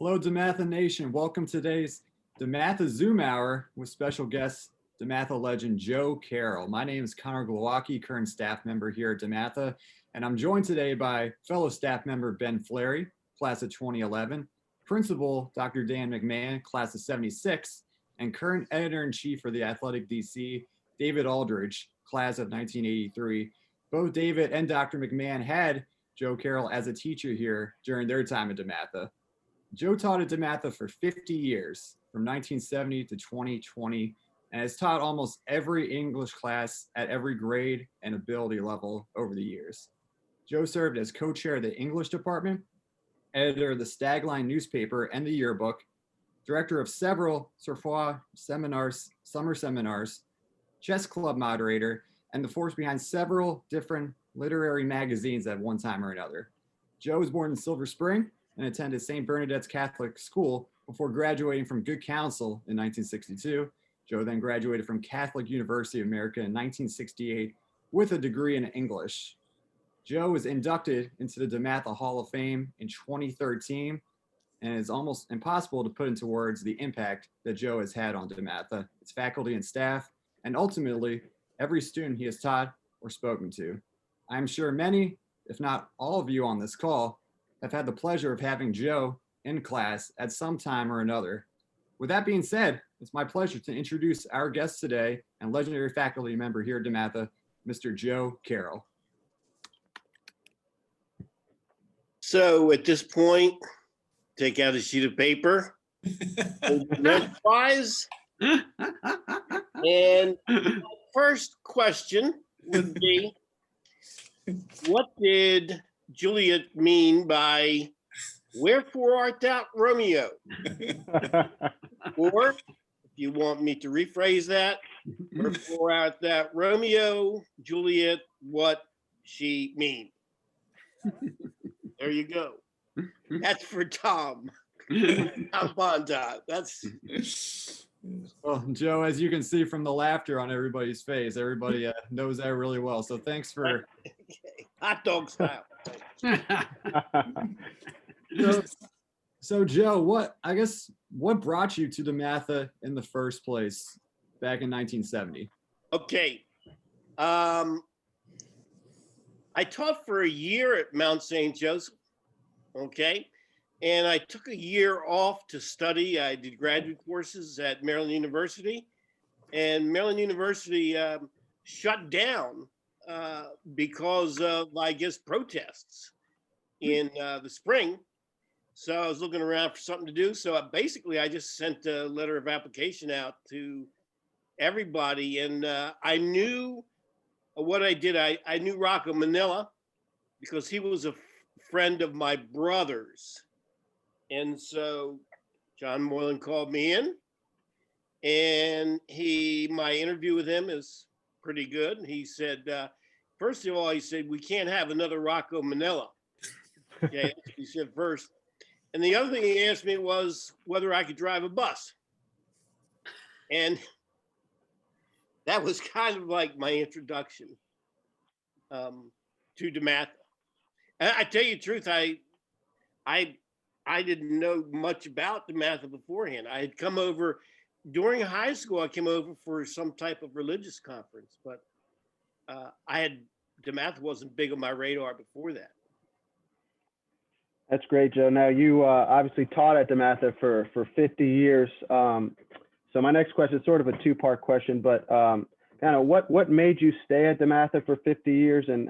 Hello, DeMatha Nation. Welcome to today's DeMatha Zoom Hour with special guest DeMatha Legend Joe Carroll. My name is Connor Glowacki, current staff member here at DeMatha, and I'm joined today by fellow staff member Ben Fleri, class of 2011, Principal Dr. Dan McMahon, class of 76, and current editor-in-chief for the Athletic D.C, David Aldridge, class of 1983. Both David and Dr. McMahon had Joe Carroll as a teacher here during their time at DeMatha. Joe taught at DeMatha for 50 years, from 1970 to 2020, and has taught almost every English class at every grade and ability level over the years. Joe served as co-chair of the English department, editor of the Stagline newspaper and the yearbook, director of several Surfois seminars, summer seminars, chess club moderator, and the force behind several different literary magazines at one time or another. Joe was born in Silver Spring and attended St. Bernadette's Catholic School before graduating from Good Counsel in 1962. Joe then graduated from Catholic University of America in 1968 with a degree in English. Joe was inducted into the DeMatha Hall of Fame in 2013, and it's almost impossible to put into words the impact that Joe has had on DeMatha, its faculty and staff, and ultimately every student he has taught or spoken to. I'm sure many, if not all of you on this call, have had the pleasure of having Joe in class at some time or another. With that being said, it's my pleasure to introduce our guest today and legendary faculty member here at DeMatha, Mr. Joe Carroll. So at this point, take out a sheet of paper, prize, and my first question would be, what did Juliet mean by "Wherefore art thou Romeo"? Or, if you want me to rephrase that, "Wherefore art thou Romeo, Juliet, what she mean?" There you go. That's for Tom. Tom Bonda. That's. Well, Joe, as you can see from the laughter on everybody's face, everybody knows that really well. So thanks for Okay. Hot dog style. So Joe, what brought you to DeMatha in the first place back in 1970? Okay. I taught for a year at Mount St. Joseph. Okay. And I took a year off to study. I did graduate courses at Maryland University, and Maryland University shut down because of, I guess, protests in the spring. So I was looking around for something to do. So basically, I just sent a letter of application out to everybody. And I knew what I did. I knew Rocco Manila because he was a friend of my brother's. And so John Moylan called me in, and my interview with him is pretty good. He said, first of all, he said, we can't have another Rocco Manila. Okay, he said first. And the other thing he asked me was whether I could drive a bus. And that was kind of like my introduction to DeMatha. And I tell you the truth, I didn't know much about DeMatha beforehand. I had come over during high school. I came over for some type of religious conference, but DeMatha wasn't big on my radar before that. That's great, Joe. Now you obviously taught at DeMatha for 50 years. So my next question is sort of a two-part question, but kind of what made you stay at DeMatha for 50 years, and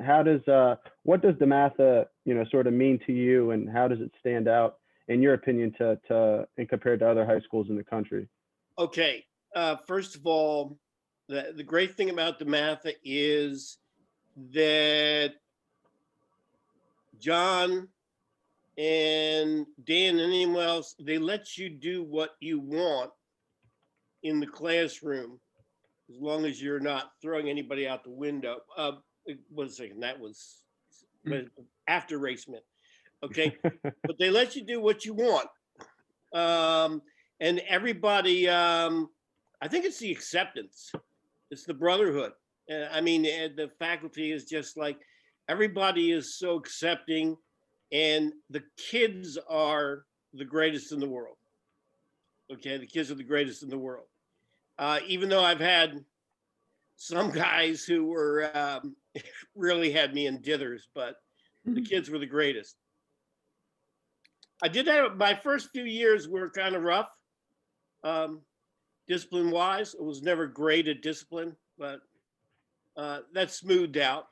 what does DeMatha sort of mean to you, and how does it stand out in your opinion and compared to other high schools in the country? Okay, first of all, the great thing about DeMatha is that John and Dan and anyone else, they let you do what you want in the classroom, as long as you're not throwing anybody out the window. Wait a second, that was after race mint. Okay, but they let you do what you want. And everybody, I think it's the acceptance. It's the brotherhood. I mean, the faculty is just like, everybody is so accepting, and the kids are the greatest in the world. Okay, the kids are the greatest in the world. Even though I've had some guys who were really had me in dithers, but the kids were the greatest. I did have my first few years were kind of rough, discipline-wise. It was never great at discipline, but that smoothed out.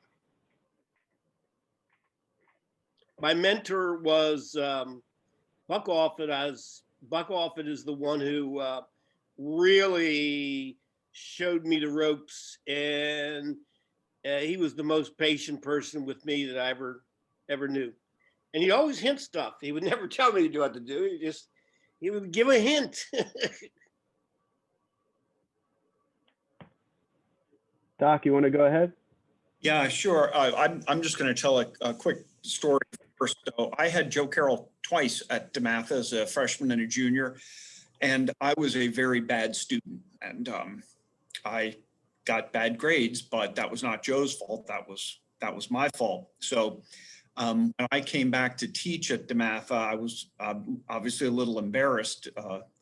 My mentor was Buck Offit. Buck Offit is the one who really showed me the ropes, and he was the most patient person with me that I ever knew. And he'd always hint stuff. He would never tell me to do what to do. He would give a hint. Doc, you want to go ahead? Yeah, sure. I'm just going to tell a quick story first. So I had Joe Carroll twice at DeMatha as a freshman and a junior, and I was a very bad student, and I got bad grades, but that was not Joe's fault. That was my fault. So when I came back to teach at DeMatha, I was obviously a little embarrassed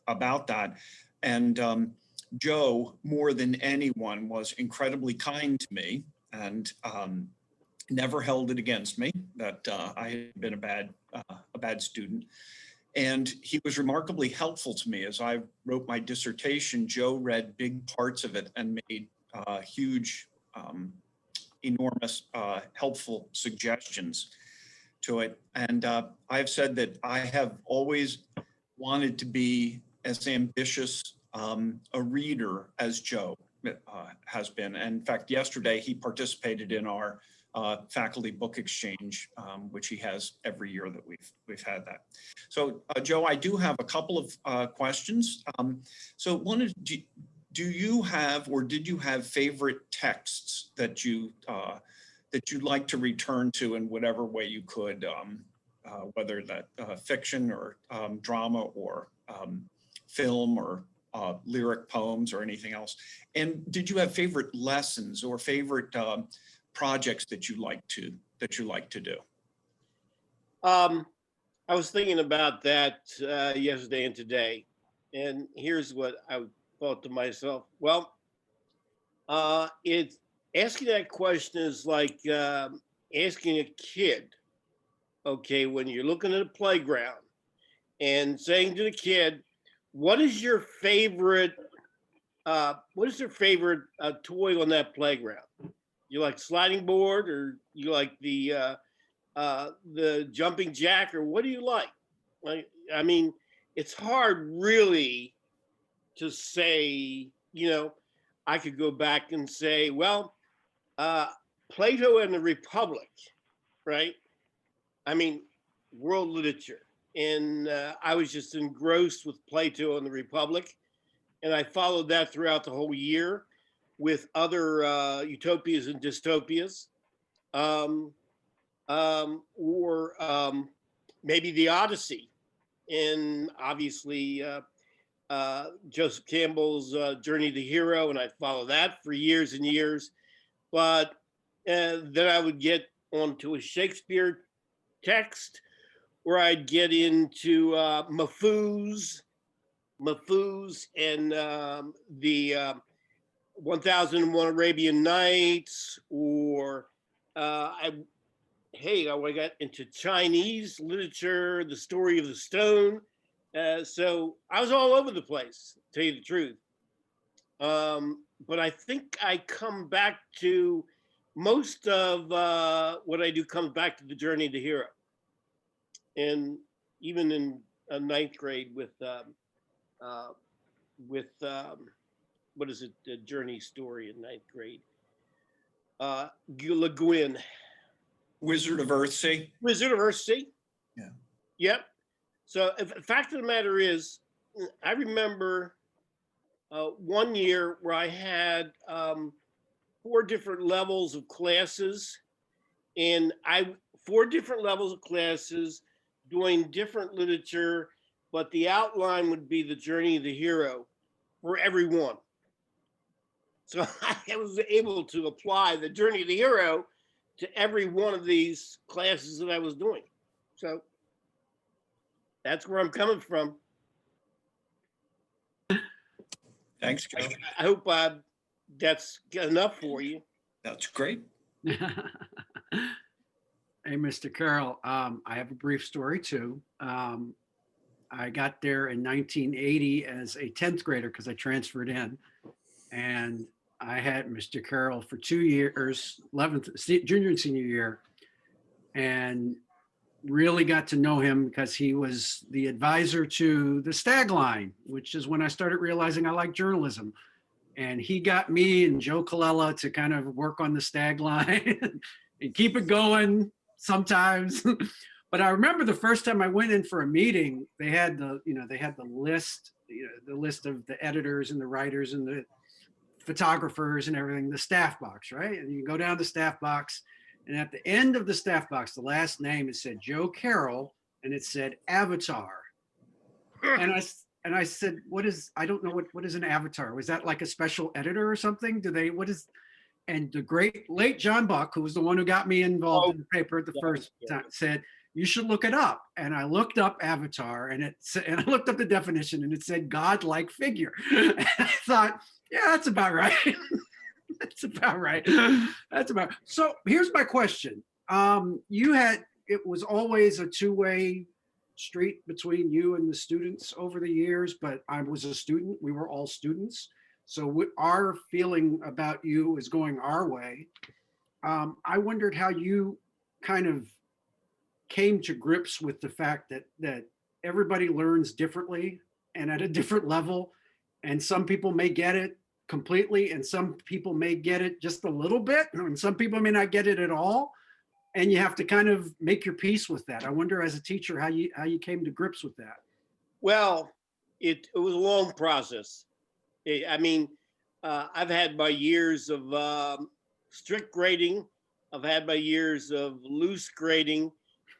about that, and Joe, more than anyone, was incredibly kind to me and never held it against me that I had been a bad student. And he was remarkably helpful to me. As I wrote my dissertation, Joe read big parts of it and made huge, enormous, helpful suggestions to it. And I've said that I have always wanted to be as ambitious a reader as Joe has been. And in fact, yesterday he participated in our faculty book exchange, which he has every year that we've had that. So Joe, I do have a couple of questions. So one is, do you have, or did you have favorite texts that you'd like to return to in whatever way you could, whether that fiction or drama or film or lyric poems or anything else? And did you have favorite lessons or favorite projects that you like to do? I was thinking about that yesterday and today, and here's what I thought to myself. Well, it's asking that question is like asking a kid, okay, when you're looking at a playground and saying to the kid, what is your favorite toy on that playground? You like sliding board, or you like the jumping jack, or what do you like? I mean, it's hard really to say, I could go back and say, well, Plato and the Republic, right? I mean, world literature. And I was just engrossed with Plato and the Republic. And I followed that throughout the whole year with other utopias and dystopias, or maybe the Odyssey, and obviously Joseph Campbell's Journey to the Hero, and I followed that for years and years. But then I would get onto a Shakespeare text, where I'd get into Mafuz and the 1001 Arabian Nights, or I got into Chinese literature, the Story of the Stone. So I was all over the place, to tell you the truth. But I think I come back to most of what I do comes back to the Journey to the Hero. And even in ninth grade with what is it, the Journey story in ninth grade? Le Guin. Wizard of Earthsea. Wizard of Earthsea. Yeah. Yep. So the fact of the matter is, I remember one year where I had 4 different levels of classes, and 4 different levels of classes doing different literature, but the outline would be the Journey of the Hero for everyone. So I was able to apply the Journey of the Hero to every one of these classes that I was doing. So That's where I'm coming from. Thanks, Joe. I hope that's enough for you. That's great. Hey, Mr. Carroll, I have a brief story too. I got there in 1980 as a 10th grader because I transferred in. And I had Mr. Carroll for 2 years, 11th, junior and senior year, and really got to know him because he was the advisor to the Stag Line, which is when I started realizing I like journalism. And he got me and Joe Colella to kind of work on the Stag Line and keep it going sometimes. But I remember the first time I went in for a meeting, they had the list, the list of the editors and the writers and the photographers and everything, the staff box, right? And you go down the staff box, and at the end of the staff box, the last name, it said Joe Carroll, and it said Avatar. And I said, I don't know what is an avatar? Was that like a special editor or something? And the great late John Buck, who was the one who got me involved in the paper the first time, said, you should look it up. And I looked up Avatar, and I looked up the definition, and it said godlike figure. And I thought, yeah, that's about right. That's about right. So here's my question. It was always a two-way street between you and the students over the years, but I was a student. We were all students. So our feeling about you is going our way. I wondered how you kind of came to grips with the fact that everybody learns differently and at a different level. And some people may get it completely, and some people may get it just a little bit, and some people may not get it at all. And you have to kind of make your peace with that. I wonder, as a teacher, how you came to grips with that. Well, it was a long process. I've had my years of strict grading. I've had my years of loose grading.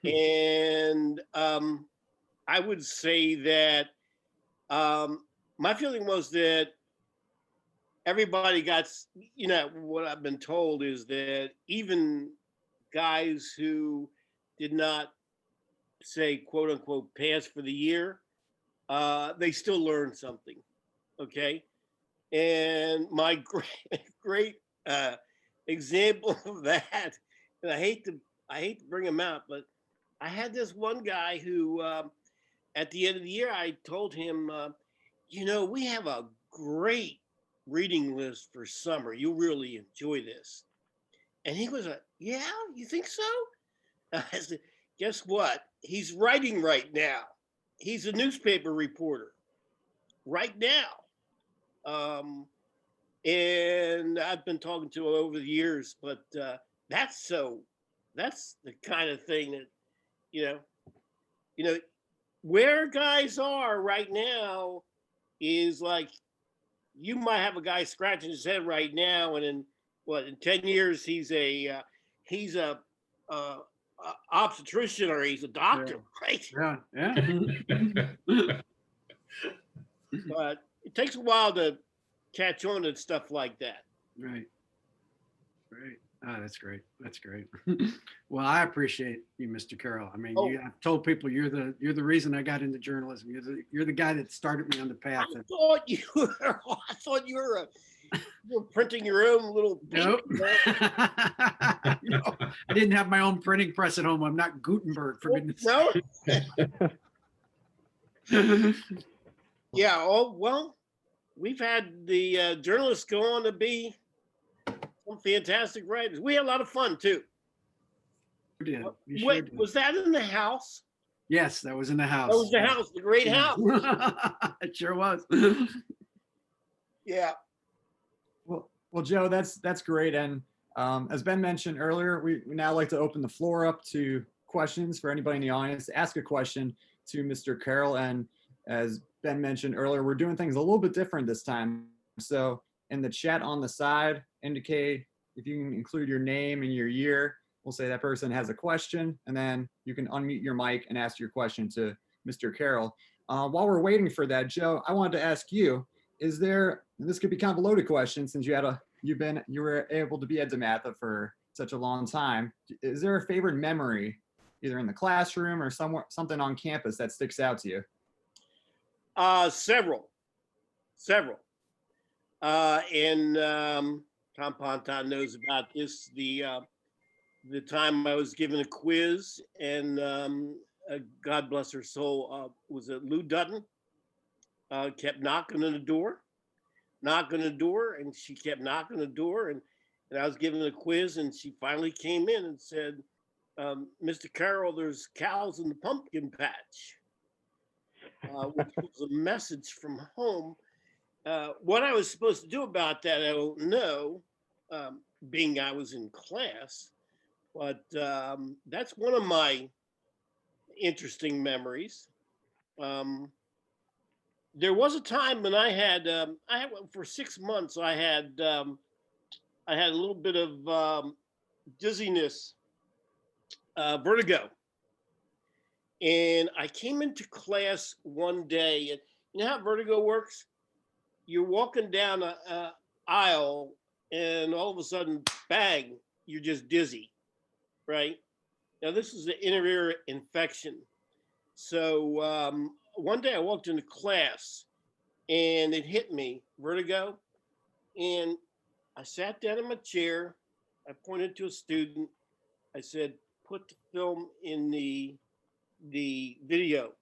And I would say that my feeling was that everybody got, what I've been told is that even guys who did not say, quote unquote, pass for the year, they still learned something. Okay. And my great example of that, and I hate to bring him out, but I had this one guy who, at the end of the year, I told him, we have a great reading list for summer. You'll really enjoy this. And he was yeah, you think so? I said, guess what? He's writing right now. He's a newspaper reporter right now. And I've been talking to him over the years, but that's the kind of thing that, where guys are right now is like, you might have a guy scratching his head right now, and in 10 years he's a obstetrician, or he's a doctor, right? Yeah. But it takes a while to catch on to stuff like that. Right. Oh, that's great. Well, I appreciate you, Mr. Carroll. I mean, I've told people you're the reason I got into journalism. You're the guy that started me on the path. I thought you were printing your own little. Nope. No, I didn't have my own printing press at home. I'm not Gutenberg, for goodness sake. No. Yeah. Oh well, we've had the journalists go on to be some fantastic writers. We had a lot of fun too. We did. Wait, was that in the house? Yes, that was in the house. That was the house, the great house. It sure was. Yeah. Well, Joe, that's great. And as Ben mentioned earlier, we now like to open the floor up to questions for anybody in the audience to ask a question to Mr. Carroll. And as Ben mentioned earlier, we're doing things a little bit different this time. So in the chat on the side, indicate if you can include your name and your year. We'll say that person has a question, and then you can unmute your mic and ask your question to Mr. Carroll. While we're waiting for that, Joe, I wanted to ask you, is there, and this could be kind of a loaded question since you were able to be at DeMatha for such a long time. Is there a favorite memory either in the classroom or somewhere, something on campus that sticks out to you? Several. And Tom Ponton knows about this. The time I was given a quiz, and God bless her soul, was it Lou Dutton? Kept knocking on the door, and she kept knocking on the door, and I was given a quiz, and she finally came in and said, "Mr. Carroll, there's cows in the pumpkin patch," which was a message from home. What I was supposed to do about that, I don't know, being I was in class, but that's one of my interesting memories. There was a time when I had for 6 months, I had a little bit of dizziness, vertigo. And I came into class one day, and you know how vertigo works? You're walking down a aisle, and all of a sudden, bang, you're just dizzy, right? Now, this is an inner ear infection. So one day I walked into class, and it hit me, vertigo. And I sat down in my chair. I pointed to a student. I said, "Put the film in the video."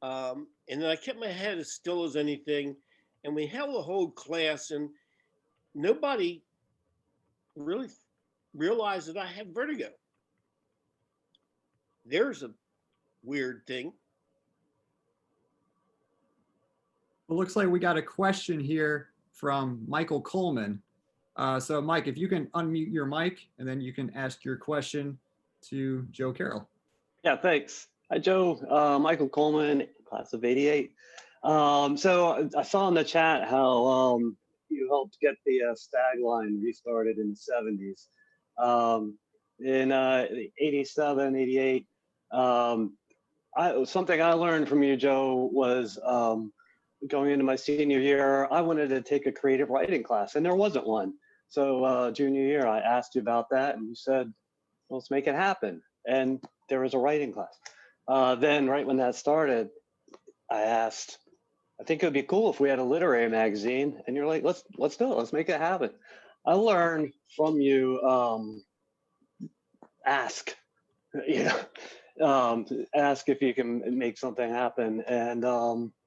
And then I kept my head as still as anything. And we held a whole class, and nobody really realized that I had vertigo. There's a weird thing. Well, looks like we got a question here from Michael Coleman. So Mike, if you can unmute your mic, and then you can ask your question to Joe Carroll. Yeah, thanks. Hi, Joe. Michael Coleman, class of '88. So I saw in the chat how you helped get the stag line restarted in the '70s. In '87, '88, something I learned from you, Joe, was going into my senior year, I wanted to take a creative writing class, and there wasn't one. So junior year, I asked you about that, and you said, "Let's make it happen." And there was a writing class. Then right when that started, I asked, "I think it would be cool if we had a literary magazine." And you're like, let's do it. Let's make it happen. I learned from you, ask, ask if you can make something happen. And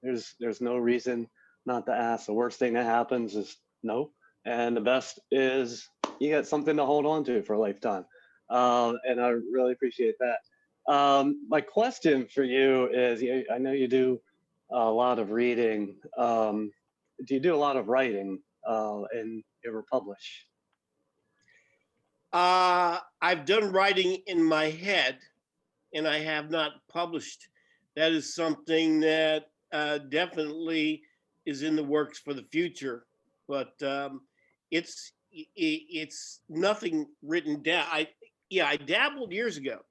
there's no reason not to ask. The worst thing that happens is no. And the best is you get something to hold on to for a lifetime. And I really appreciate that. My question for you is, I know you do a lot of reading. Do you do a lot of writing and you ever publish? I've done writing in my head, and I have not published. That is something that definitely is in the works for the future, but it's nothing written down. I dabbled years ago.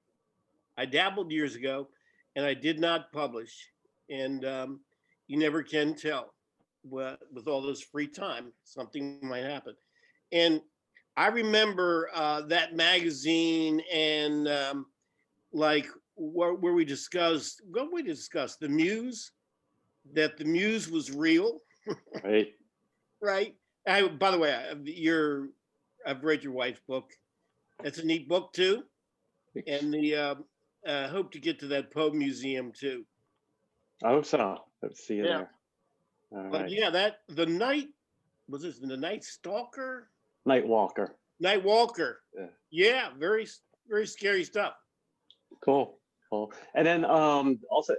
And I did not publish. And you never can tell. With all this free time, something might happen. And I remember that magazine, and like where we discussed the Muse, that the Muse was real. Right. Right. By the way, I've read your wife's book. It's a neat book too. And hope to get to that Poe Museum too. I hope so. Let's see you there. All But right. yeah, the Night Stalker? Night Walker. Night Walker. Yeah. Yeah, very, very scary stuff. Cool. And then also,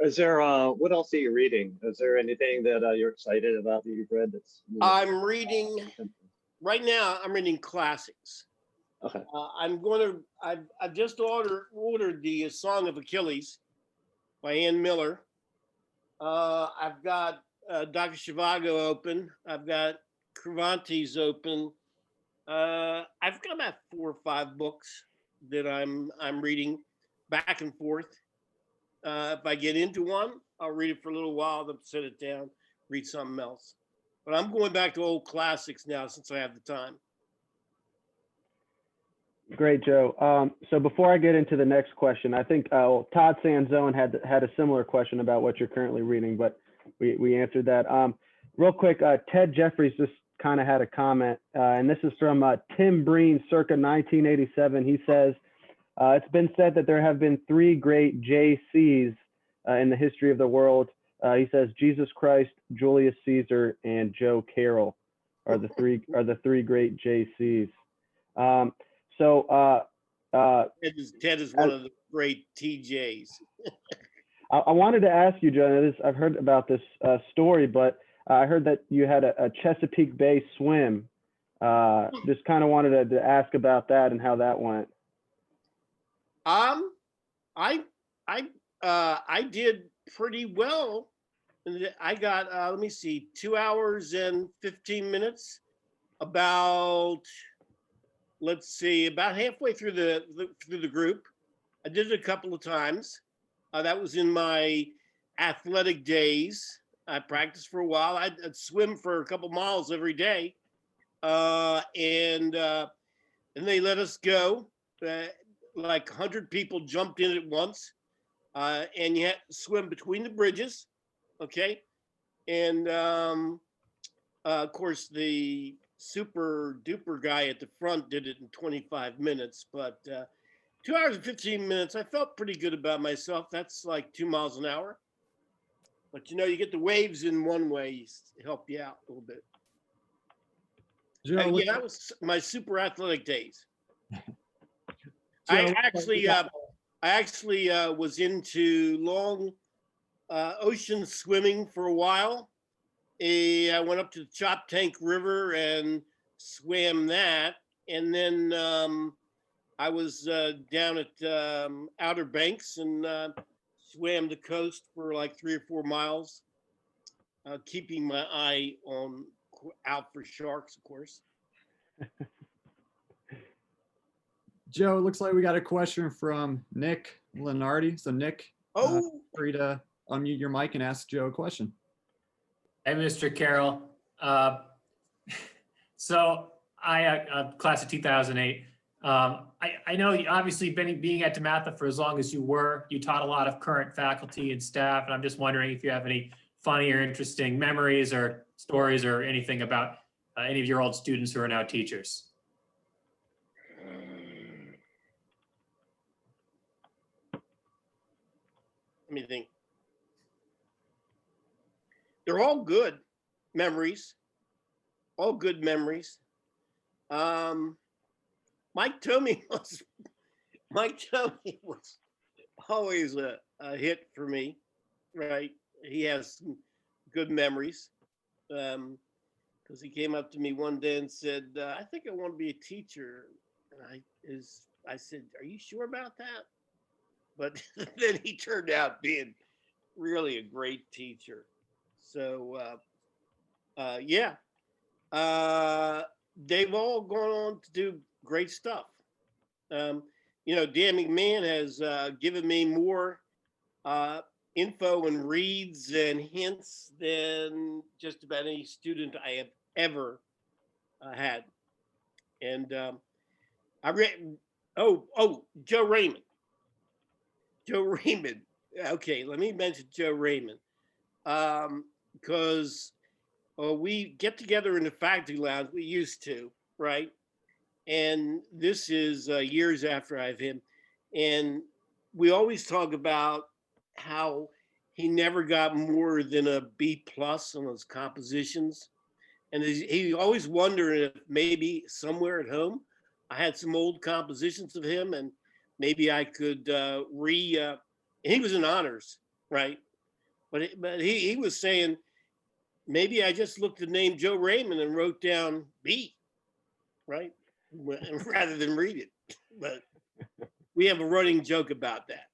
is there what else are you reading? Is there anything that you're excited about that you've read that's I'm reading right now. I'm reading classics. Okay. I've just ordered the Song of Achilles by Ann Miller. I've got Dr. Zhivago open. I've got Cervantes open. I've got about 4 or 5 books that I'm reading back and forth. If I get into one, I'll read it for a little while, then set it down, read something else. But I'm going back to old classics now since I have the time. Great, Joe. So before I get into the next question, I think Todd Sanzone had a similar question about what you're currently reading, but we answered that. Real quick, Ted Jeffries just kind of had a comment, and this is from Tim Breen, circa 1987. He says, it's been said that there have been three great JCs in the history of the world. He says Jesus Christ, Julius Caesar, and Joe Carroll are the three great JCs. Ted is one of the great TJs. I wanted to ask you, Joe, I've heard about this story, but I heard that you had a Chesapeake Bay swim. Just kind of wanted to ask about that and how that went. I did pretty well. I got, let me see, 2 hours and 15 minutes. About halfway through the group. I did it a couple of times. That was in my athletic days. I practiced for a while. I'd swim for a couple miles every day, and they let us go. Like 100 people jumped in at once, and you had to swim between the bridges. Okay, and of course the super duper guy at the front did it in 25 minutes, but 2 hours and 15 minutes, I felt pretty good about myself. That's like 2 miles an hour. But you know, you get the waves in one way, help you out a little bit. Joe, That was my super athletic days. Joe, I actually was into long ocean swimming for a while. I went up to the Chop Tank River and swam that. And then I was down at Outer Banks and swam the coast for like 3 or 4 miles, keeping my eye out for sharks, of course. Joe, it looks like we got a question from Nick Lenardi. So Nick, free to unmute your mic and ask Joe a question. Hey, Mr. Carroll. So I class of 2008. I know you obviously being at DeMatha for as long as you were, you taught a lot of current faculty and staff, and I'm just wondering if you have any funny or interesting memories or stories or anything about any of your old students who are now teachers. Let me think. They're all good memories. All good memories. Mike Tomey was always a hit for me, right? He has some good memories. Because he came up to me one day and said, I think I want to be a teacher. And I said, are you sure about that? But then he turned out being really a great teacher. So, yeah, they've all gone on to do great stuff. You know, Dan McMahon has given me more info and reads and hints than just about any student I have ever had. And I read, Joe Raymond. Joe Raymond. Okay, let me mention Joe Raymond. Because we get together in the faculty lounge, we used to, right? And this is years after I've him. And we always talk about how he never got more than a B+ on his compositions. And he always wondered if maybe somewhere at home I had some old compositions of him and maybe I could he was in honors, right? But he was saying, maybe I just looked at the name Joe Raymond and wrote down B, right? Rather than read it. But we have a running joke about that.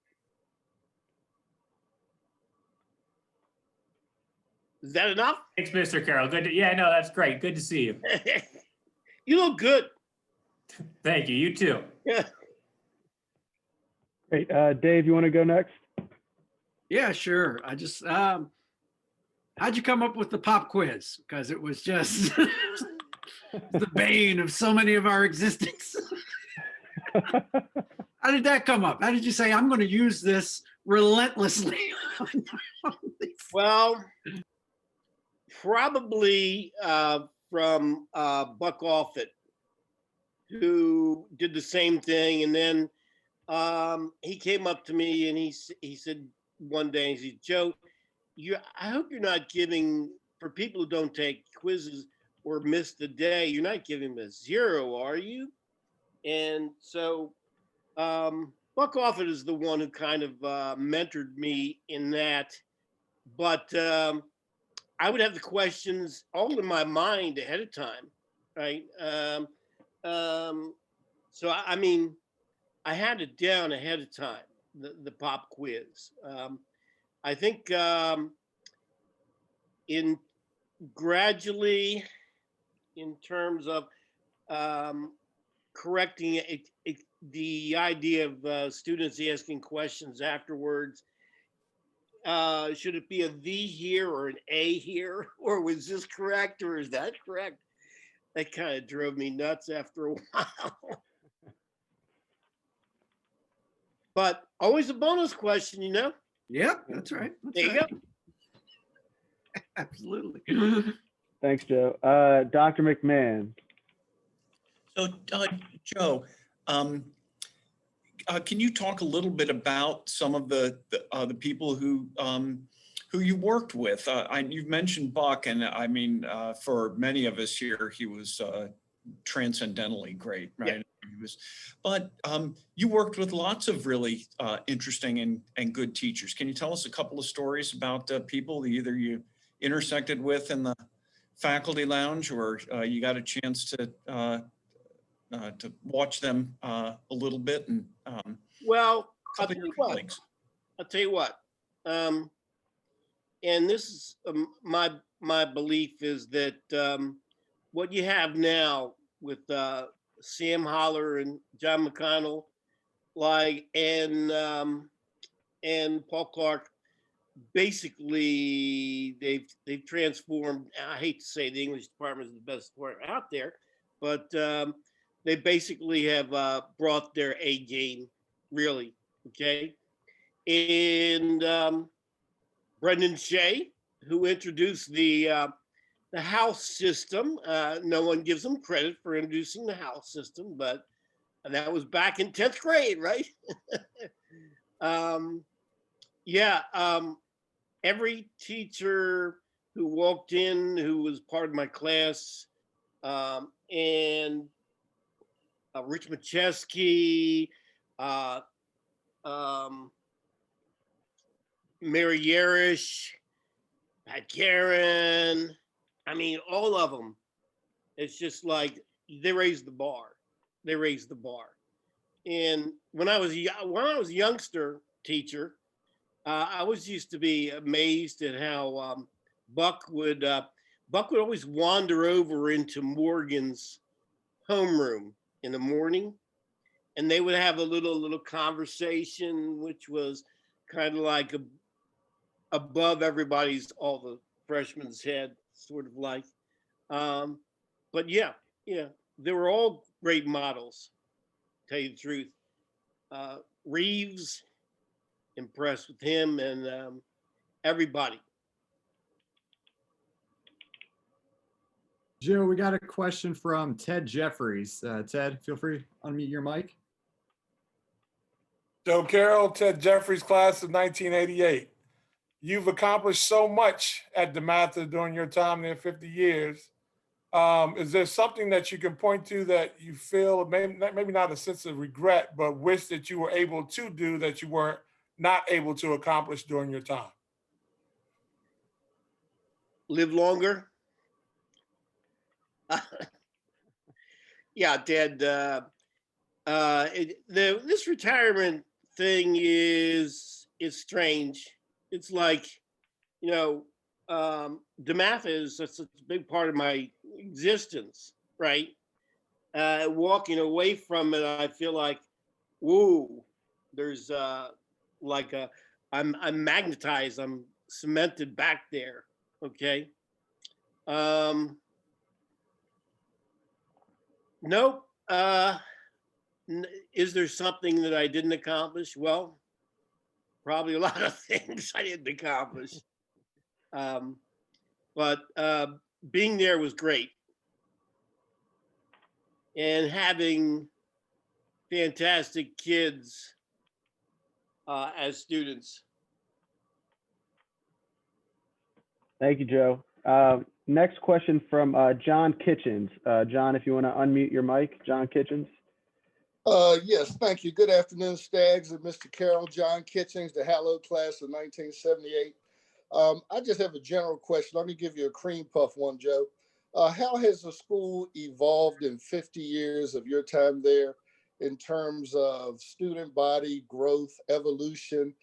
Is that enough? Thanks, Mr. Carroll. Yeah, no, that's great. Good to see you. You look good. Thank you. You too. Yeah. Great. Dave, you want to go next? Yeah, sure. I just, how'd you come up with the pop quiz? Because it was just the bane of so many of our existence. How did that come up? How did you say, I'm going to use this relentlessly? Well, probably from Buck Offit, who did the same thing. And then he came up to me and he said one day, he said, Joe, I hope you're not giving, for people who don't take quizzes or miss the day, you're not giving them a 0, are you? And so Buck Offit is the one who kind of mentored me in that. But I would have the questions all in my mind ahead of time, right? So I mean, I had it down ahead of time, the pop quiz. I think in gradually, in terms of correcting the idea of students asking questions afterwards, should it be a "the" here or an "a" here, or was this correct or is that correct? That kind of drove me nuts after a while. But always a bonus question, you know? Yep, that's right. That's There you right. go. Absolutely. Thanks, Joe. Dr. McMahon. So, Joe, can you talk a little bit about some of the people who you worked with? You've mentioned Buck, and I mean, for many of us here, he was transcendently great, right? Yeah. He was, but you worked with lots of really interesting and good teachers. Can you tell us a couple of stories about people that either you intersected with in the faculty lounge, or you got a chance to watch them a little bit? And Well, I'll couple tell of you your what. colleagues. I'll tell you what. And this is my belief is that what you have now with Sam Holler and John McConnell, like and Paul Clark, basically they've transformed. I hate to say the English department is the best department out there, but they basically have brought their A game, really. Okay, and Brendan Shea, who introduced the house system. No one gives them credit for introducing the house system, but that was back in 10th grade, right? Yeah. Every teacher who walked in who was part of my class, and Rich Macheski, Mary Yerish, Pat Karen, I mean, all of them. It's just like they raised the bar. They raised the bar. And when I was a youngster teacher, I was used to be amazed at how Buck would always wander over into Morgan's homeroom in the morning, and they would have a little conversation, which was kind of like above all the freshmen's head, sort of like. But yeah, they were all great models. To tell you the truth, Reeves, impressed with him, and everybody. Joe, we got a question from Ted Jeffries. Ted, feel free to unmute your mic. Joe Carroll, Ted Jeffries, class of 1988. You've accomplished so much at DeMatha during your time there, 50 years. Is there something that you can point to that you feel, maybe not a sense of regret, but wish that you were able to do that you weren't not able to accomplish during your time? Live longer. Yeah, Dad. This retirement thing is strange. It's like, DeMatha is such a big part of my existence, right? Walking away from it, I feel like, whoa, there's I'm magnetized, I'm cemented back there. Okay. Nope. is there something that I didn't accomplish? Well, probably a lot of things I didn't accomplish. But being there was great. And having fantastic kids as students. Thank you, Joe. Next question from John Kitchens. John, if you want to unmute your mic, John Kitchens. Yes, thank you. Good afternoon, Stags and Mr. Carroll. John Kitchens, the hallowed class of 1978. I just have a general question. Let me give you a cream puff one, Joe. How has the school evolved in 50 years of your time there in terms of student body, growth, evolution?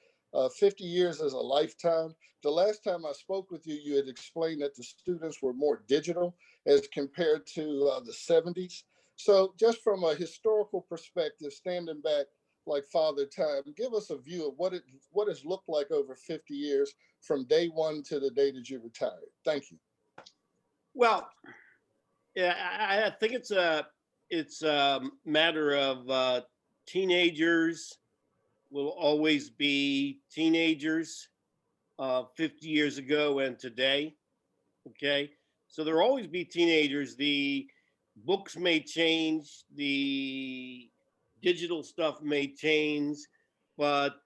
50 years is a lifetime. The last time I spoke with you, you had explained that the students were more digital as compared to the 70s. So just from a historical perspective, standing back like Father Time, give us a view of what has looked like over 50 years from day one to the day that you retired. Thank you. Well, yeah, I think it's a matter of teenagers will always be teenagers 50 years ago and today. Okay, so there'll always be teenagers. The books may change, the digital stuff may change, but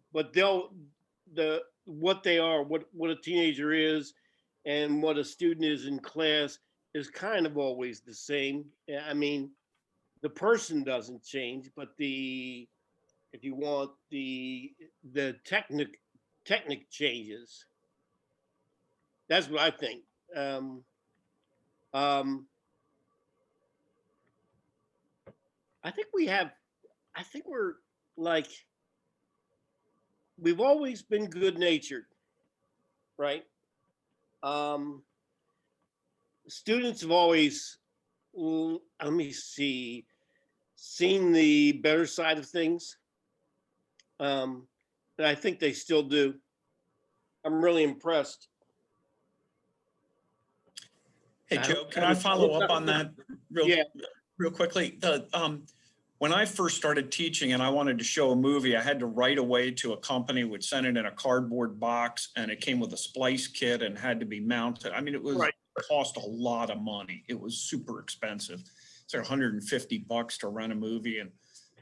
what they are, what a teenager is, and what a student is in class is kind of always the same. I mean, the person doesn't change, but if you want, the technique changes. That's what I think. I think we're like, we've always been good natured, right? Students have always, let me see, seen the better side of things. And I think they still do. I'm really impressed. Hey, Joe, can I follow up on that real quickly? When I first started teaching and I wanted to show a movie, I had to write away to a company, would send it in a cardboard box, and it came with a splice kit and had to be mounted. I mean, it cost a lot of money. It was super expensive. It's like $150 to rent a movie, and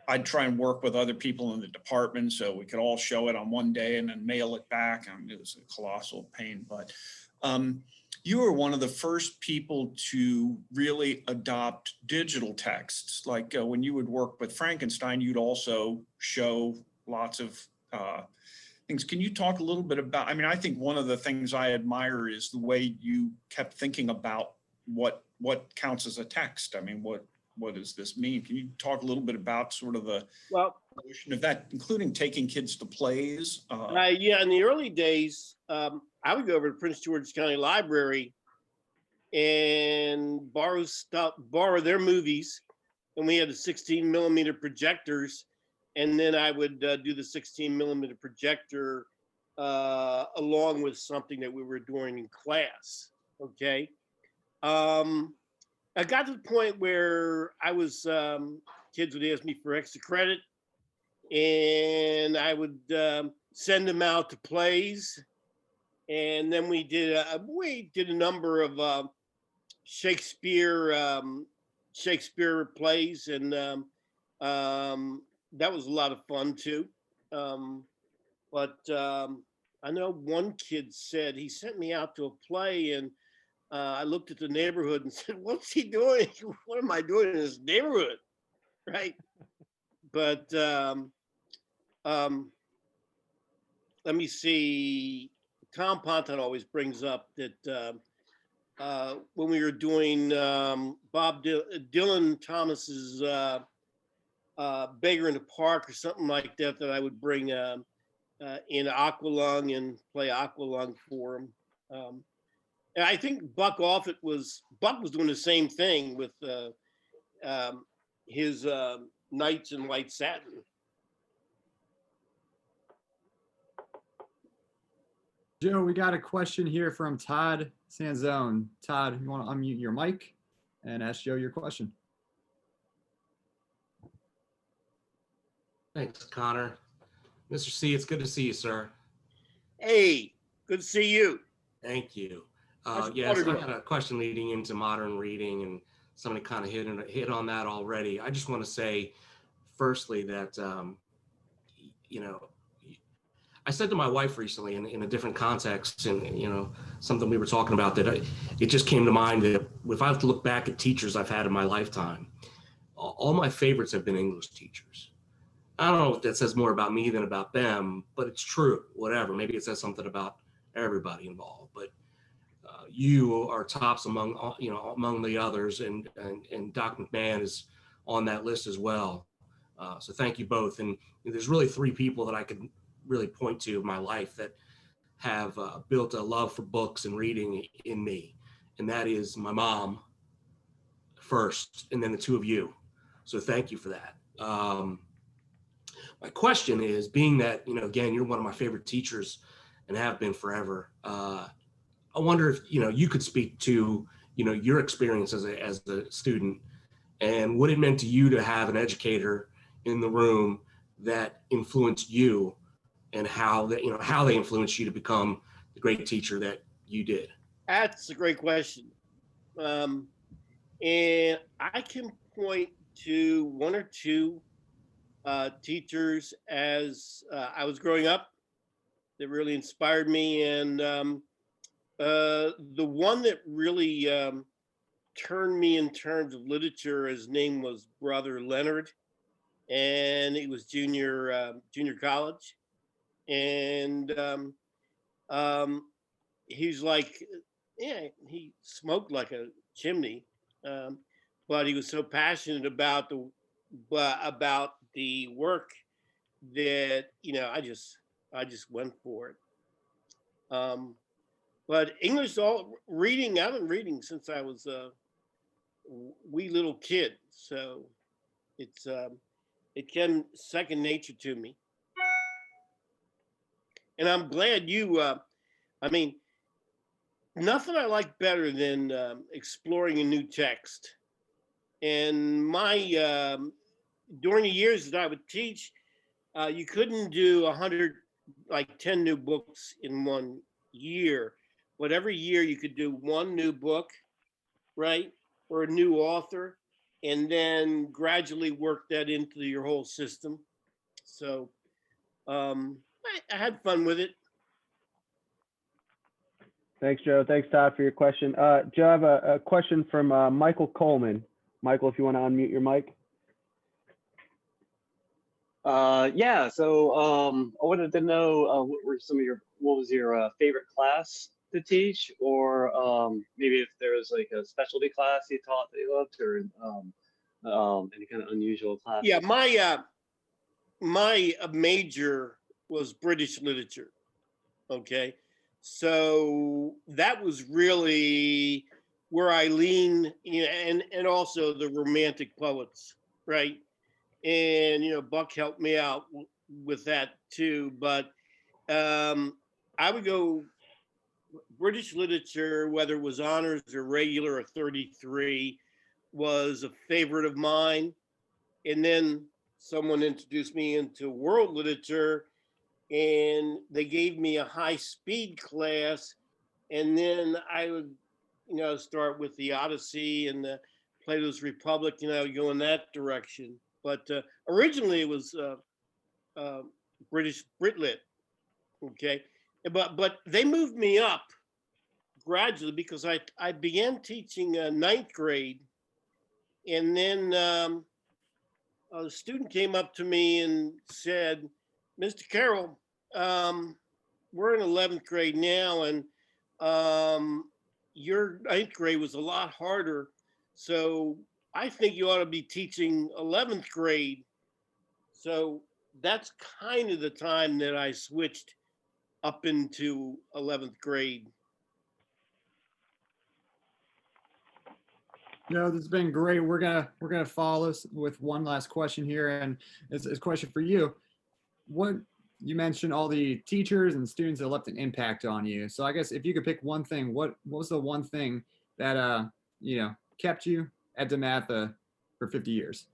I'd try and work with other people in the department so we could all show it on one day and then mail it back. I mean, it was a colossal pain, but you were one of the first people to really adopt digital texts. Like when you would work with Frankenstein, you'd also show lots of things. Can you talk a little bit about, I mean, I think one of the things I admire is the way you kept thinking about what counts as a text. I mean, what does this mean? Can you talk a little bit about sort of the notion of that, including taking kids to plays? Yeah, in the early days, I would go over to Prince George's County Library and borrow their movies, and we had the 16 millimeter projectors, and then I would do the 16 millimeter projector along with something that we were doing in class. Okay. I got to the point where I was, kids would ask me for extra credit, and I would send them out to plays. And then we did a number of Shakespeare plays, and that was a lot of fun too. But I know one kid said, he sent me out to a play, and I looked at the neighborhood and said, what's he doing? What am I doing in this neighborhood? Right. But let me see. Tom Ponton always brings up that when we were doing Dylan Thomas's Beggar in the Park or something like that, that I would bring in Aqualung and play Aqualung for him. And I think Buck was doing the same thing with his Knights in White Satin. Joe, we got a question here from Todd Sanzone. Todd, you want to unmute your mic and ask Joe your question? Thanks, Connor. Mr. C, it's good to see you, sir. Hey, good to see you. Thank you. How's your Yes, water I doing? had a question leading into modern reading, and somebody kind of hit on that already. I just want to say, firstly, that you know, I said to my wife recently in a different context, and something we were talking about, that it just came to mind that if I have to look back at teachers I've had in my lifetime, all my favorites have been English teachers. I don't know if that says more about me than about them, but it's true. Whatever, maybe it says something about everybody involved. But you are tops among among the others, and Doc McMahon is on that list as well. So thank you both. And there's really three people that I could really point to in my life that have built a love for books and reading in me, and that is my mom first, and then the two of you. So thank you for that. My question is, being that, again, you're one of my favorite teachers and have been forever, I wonder if, you could speak to, your experience as a student and what it meant to you to have an educator in the room that influenced you, and how they influenced you to become the great teacher that you did. That's a great question. And I can point to one or two teachers as I was growing up that really inspired me. And the one that really turned me in terms of literature, his name was Brother Leonard, and he was junior college. And he's like, yeah, he smoked like a chimney, but he was so passionate about the work that I just went for it. But English, all reading, I've been reading since I was a wee little kid, so it's it came second nature to me. And I'm glad you. I mean, nothing I like better than exploring a new text. And during the years that I would teach, you couldn't do 100, like 10 new books in one year. But every year you could do one new book, right? Or a new author, and then gradually work that into your whole system. So I had fun with it. Thanks, Joe. Thanks, Todd, for your question. Joe, I have a question from Michael Coleman. Michael, if you want to unmute your mic. Yeah, so I wanted to know what was your favorite class to teach, or maybe if there was like a specialty class you taught that you loved, or any kind of unusual class. Yeah, my major was British literature. Okay, so that was really where I lean, and also the romantic poets, right? And Buck helped me out with that too. But I would go British literature, whether it was honors or regular or 33, was a favorite of mine. And then someone introduced me into world literature, and they gave me a high speed class. And then I would, start with the Odyssey and the Plato's Republic, go in that direction. But originally it was British Britlit, okay? But they moved me up gradually because I began teaching ninth grade, and then a student came up to me and said, "Mr. Carroll, we're in 11th grade now, and your ninth grade was a lot harder, so I think you ought to be teaching 11th grade." So that's kind of the time that I switched up into 11th grade. No, this has been great. We're gonna follow this with one last question here, and it's a question for you. What you mentioned, all the teachers and students that left an impact on you. So I guess if you could pick one thing, what was the one thing that kept you at DeMatha for 50 years?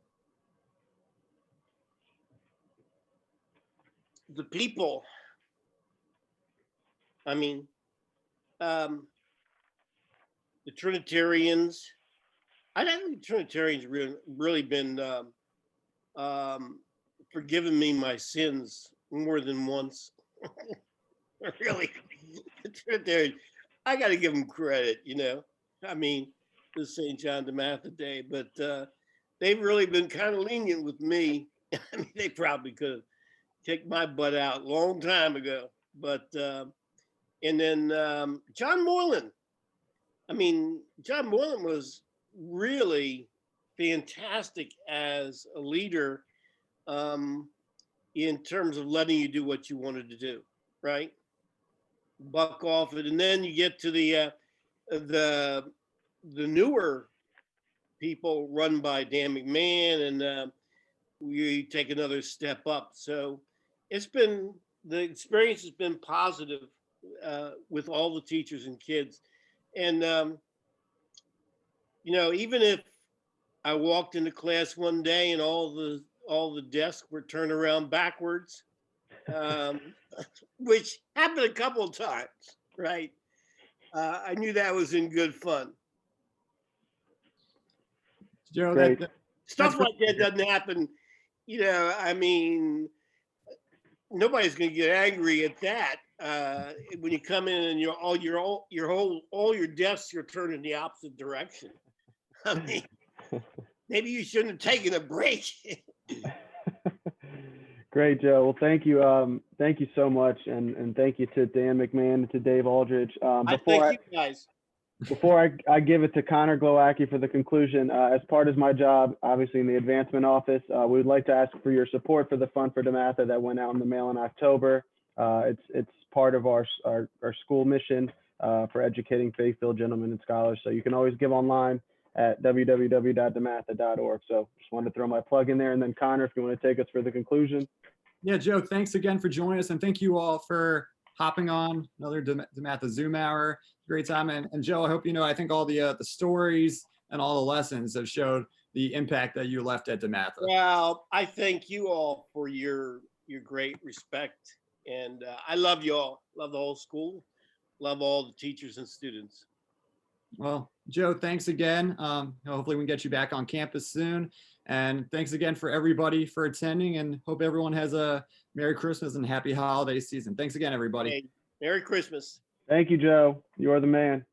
the people. I mean, the Trinitarians. I think the Trinitarians really been forgiven me my sins more than once. Really, the Trinitarians. I got to give them credit, you know. I mean, the St. John DeMatha Day, but they've really been kind of lenient with me. I mean, they probably could have kicked my butt out a long time ago. But and then John Moreland. I mean, John Moreland was really fantastic as a leader in terms of letting you do what you wanted to do, right? Buck off it, and then you get to the newer people run by Dan McMahon, and we take another step up. So the experience has been positive with all the teachers and kids, and you know, even if I walked into class one day and all the desks were turned around backwards, which happened a couple of times, right? I knew that was in good fun. Joe, Great. Stuff like that doesn't happen, you know. I mean, nobody's going to get angry at that when you come in and all your desks are turned in the opposite direction. I mean, maybe you shouldn't have taken a break. Great, Joe. Well, thank you. Thank you so much. And thank you to Dan McMahon and to Dave Aldridge. I thank you guys. Before I give it to Connor Glowacki for the conclusion, as part of my job, obviously in the advancement office, we would like to ask for your support for the Fund for DeMatha that went out in the mail in October. It's part of our school mission for educating faith-filled gentlemen and scholars. So you can always give online at www.dematha.org. So just wanted to throw my plug in there. And then Connor, if you want to take us for the conclusion. Yeah, Joe, thanks again for joining us. And thank you all for hopping on another DeMatha Zoom hour. Great time. And Joe, I hope you know, I think all the stories and all the lessons have showed the impact that you left at DeMatha. Well, I thank you all for your great respect. And I love you all. Love the whole school. Love all the teachers and students. Well, Joe, thanks again. Hopefully we can get you back on campus soon. And thanks again for everybody for attending, and hope everyone has a Merry Christmas and Happy Holiday season. Thanks again, everybody. Hey, Merry Christmas. Thank you, Joe. You are the man.